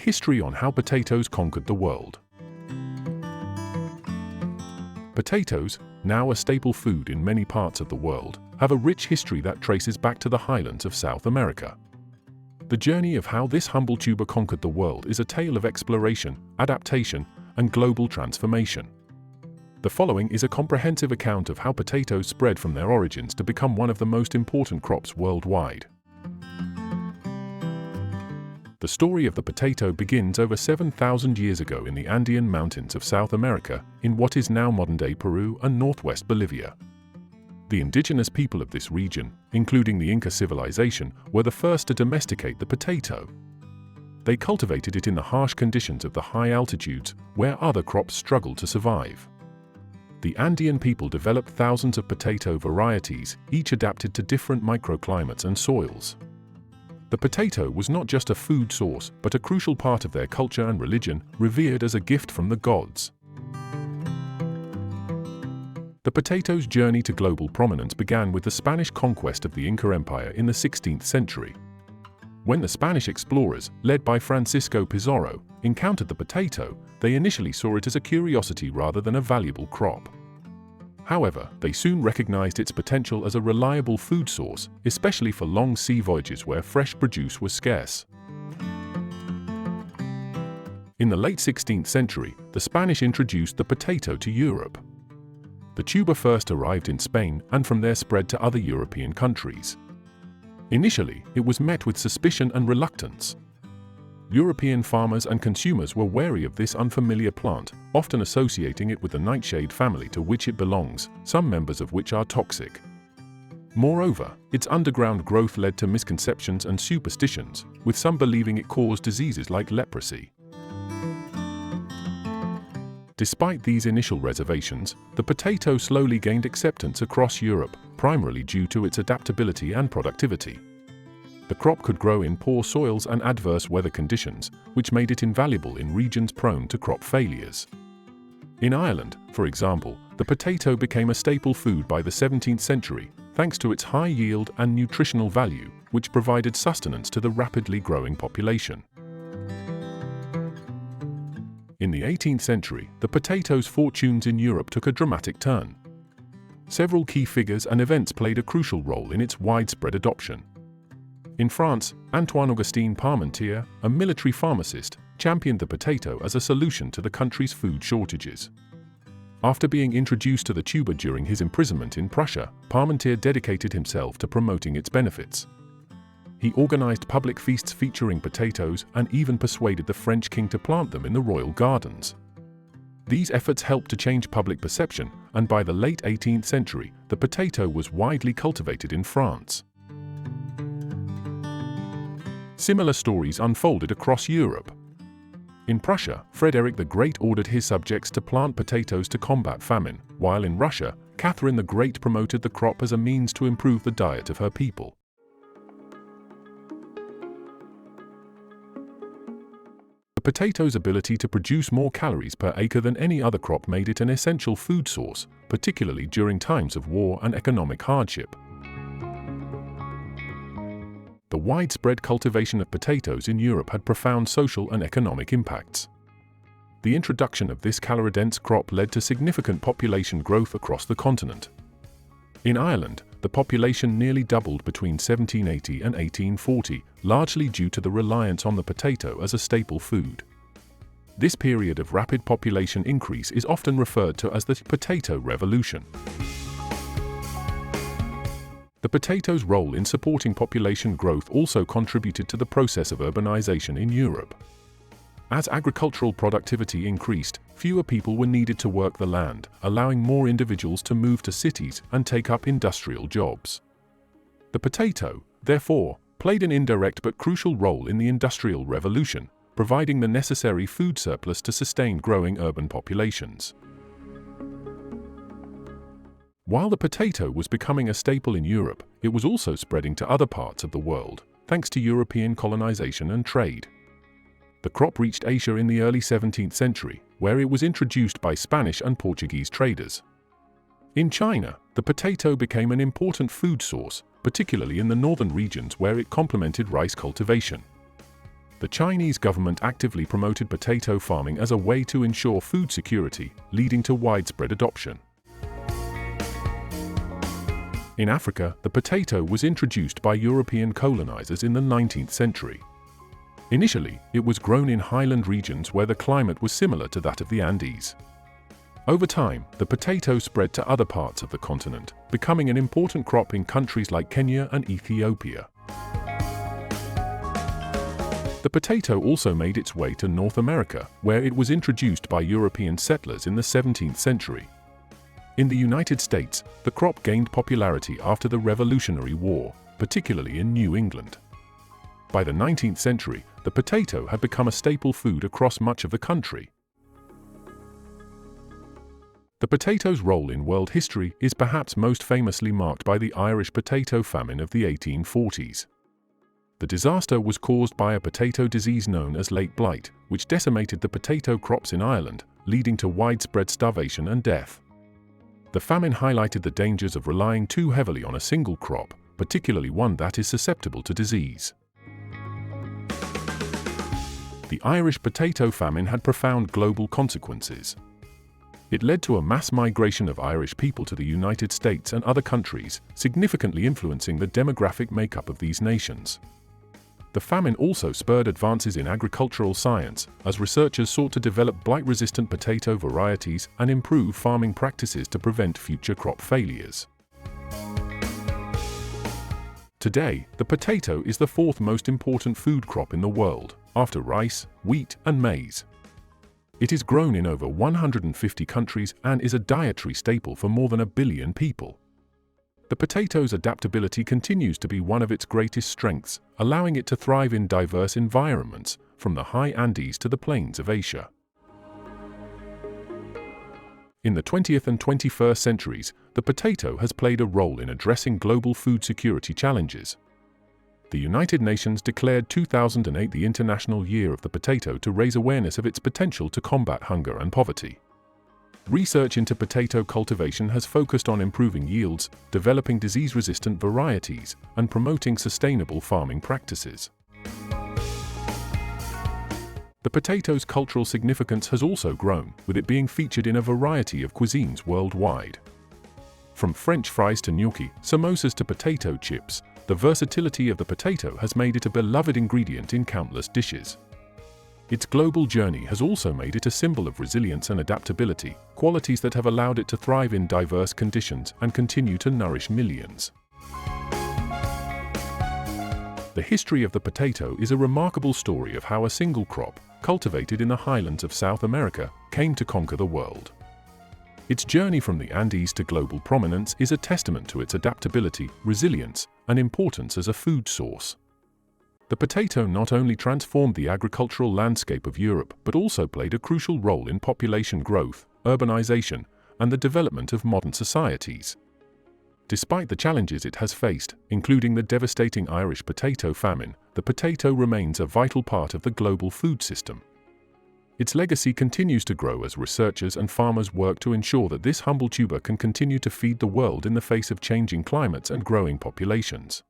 history on how potatoes conquered the world. Potatoes, now a staple food in many parts of the world, have a rich history that traces back to the highlands of South America. The journey of how this humble tuber conquered the world is a tale of exploration, adaptation, and global transformation. The following is a comprehensive account of how potatoes spread from their origins to become one of the most important crops worldwide. The story of the potato begins over 7,000 years ago in the Andean mountains of South America, in what is now modern-day Peru and northwest Bolivia. The indigenous people of this region, including the Inca civilization, were the first to domesticate the potato. They cultivated it in the harsh conditions of the high altitudes, where other crops struggled to survive. The Andean people developed thousands of potato varieties, each adapted to different microclimates and soils. The potato was not just a food source, but a crucial part of their culture and religion, revered as a gift from the gods. The potato's journey to global prominence began with the Spanish conquest of the Inca Empire in the 16th century. When the Spanish explorers, led by Francisco Pizarro, encountered the potato, they initially saw it as a curiosity rather than a valuable crop. However, they soon recognized its potential as a reliable food source, especially for long sea voyages where fresh produce was scarce. In the late 16th century, the Spanish introduced the potato to Europe. The tuber first arrived in Spain and from there spread to other European countries. Initially, it was met with suspicion and reluctance. European farmers and consumers were wary of this unfamiliar plant, often associating it with the nightshade family to which it belongs, some members of which are toxic. Moreover, its underground growth led to misconceptions and superstitions, with some believing it caused diseases like leprosy. Despite these initial reservations, the potato slowly gained acceptance across Europe, primarily due to its adaptability and productivity. The crop could grow in poor soils and adverse weather conditions, which made it invaluable in regions prone to crop failures. In Ireland, for example, the potato became a staple food by the 17th century, thanks to its high yield and nutritional value, which provided sustenance to the rapidly growing population. In the 18th century, the potato's fortunes in Europe took a dramatic turn. Several key figures and events played a crucial role in its widespread adoption. In France, Antoine-Augustin Parmentier, a military pharmacist, championed the potato as a solution to the country's food shortages. After being introduced to the tuber during his imprisonment in Prussia, Parmentier dedicated himself to promoting its benefits. He organized public feasts featuring potatoes and even persuaded the French king to plant them in the royal gardens. These efforts helped to change public perception, and by the late 18th century, the potato was widely cultivated in France. Similar stories unfolded across Europe. In Prussia, Frederick the Great ordered his subjects to plant potatoes to combat famine, while in Russia, Catherine the Great promoted the crop as a means to improve the diet of her people. The potato's ability to produce more calories per acre than any other crop made it an essential food source, particularly during times of war and economic hardship. The widespread cultivation of potatoes in Europe had profound social and economic impacts. The introduction of this calorie-dense crop led to significant population growth across the continent. In Ireland, the population nearly doubled between 1780 and 1840, largely due to the reliance on the potato as a staple food. This period of rapid population increase is often referred to as the Potato Revolution. The potato's role in supporting population growth also contributed to the process of urbanization in Europe. As agricultural productivity increased, fewer people were needed to work the land, allowing more individuals to move to cities and take up industrial jobs. The potato, therefore, played an indirect but crucial role in the Industrial Revolution, providing the necessary food surplus to sustain growing urban populations. While the potato was becoming a staple in Europe, it was also spreading to other parts of the world, thanks to European colonization and trade. The crop reached Asia in the early 17th century, where it was introduced by Spanish and Portuguese traders. In China, the potato became an important food source, particularly in the northern regions where it complemented rice cultivation. The Chinese government actively promoted potato farming as a way to ensure food security, leading to widespread adoption. In Africa, the potato was introduced by European colonizers in the 19th century. Initially, it was grown in highland regions where the climate was similar to that of the Andes. Over time, the potato spread to other parts of the continent, becoming an important crop in countries like Kenya and Ethiopia. The potato also made its way to North America, where it was introduced by European settlers in the 17th century. In the United States, the crop gained popularity after the Revolutionary War, particularly in New England. By the 19th century, the potato had become a staple food across much of the country. The potato's role in world history is perhaps most famously marked by the Irish Potato Famine of the 1840s. The disaster was caused by a potato disease known as late blight, which decimated the potato crops in Ireland, leading to widespread starvation and death. The famine highlighted the dangers of relying too heavily on a single crop, particularly one that is susceptible to disease. The Irish Potato Famine had profound global consequences. It led to a mass migration of Irish people to the United States and other countries, significantly influencing the demographic makeup of these nations. The famine also spurred advances in agricultural science, as researchers sought to develop blight-resistant potato varieties and improve farming practices to prevent future crop failures. Today, the potato is the fourth most important food crop in the world, after rice, wheat, and maize. It is grown in over 150 countries and is a dietary staple for more than 1 billion people. The potato's adaptability continues to be one of its greatest strengths, allowing it to thrive in diverse environments, from the high Andes to the plains of Asia. In the 20th and 21st centuries, the potato has played a role in addressing global food security challenges. The United Nations declared 2008 the International Year of the Potato to raise awareness of its potential to combat hunger and poverty. Research into potato cultivation has focused on improving yields, developing disease-resistant varieties, and promoting sustainable farming practices. The potato's cultural significance has also grown, with it being featured in a variety of cuisines worldwide. From French fries to gnocchi, samosas to potato chips, the versatility of the potato has made it a beloved ingredient in countless dishes. Its global journey has also made it a symbol of resilience and adaptability, qualities that have allowed it to thrive in diverse conditions and continue to nourish millions. The history of the potato is a remarkable story of how a single crop, cultivated in the highlands of South America, came to conquer the world. Its journey from the Andes to global prominence is a testament to its adaptability, resilience, and importance as a food source. The potato not only transformed the agricultural landscape of Europe but also played a crucial role in population growth, urbanization, and the development of modern societies. Despite the challenges it has faced, including the devastating Irish potato famine, the potato remains a vital part of the global food system. Its legacy continues to grow as researchers and farmers work to ensure that this humble tuber can continue to feed the world in the face of changing climates and growing populations.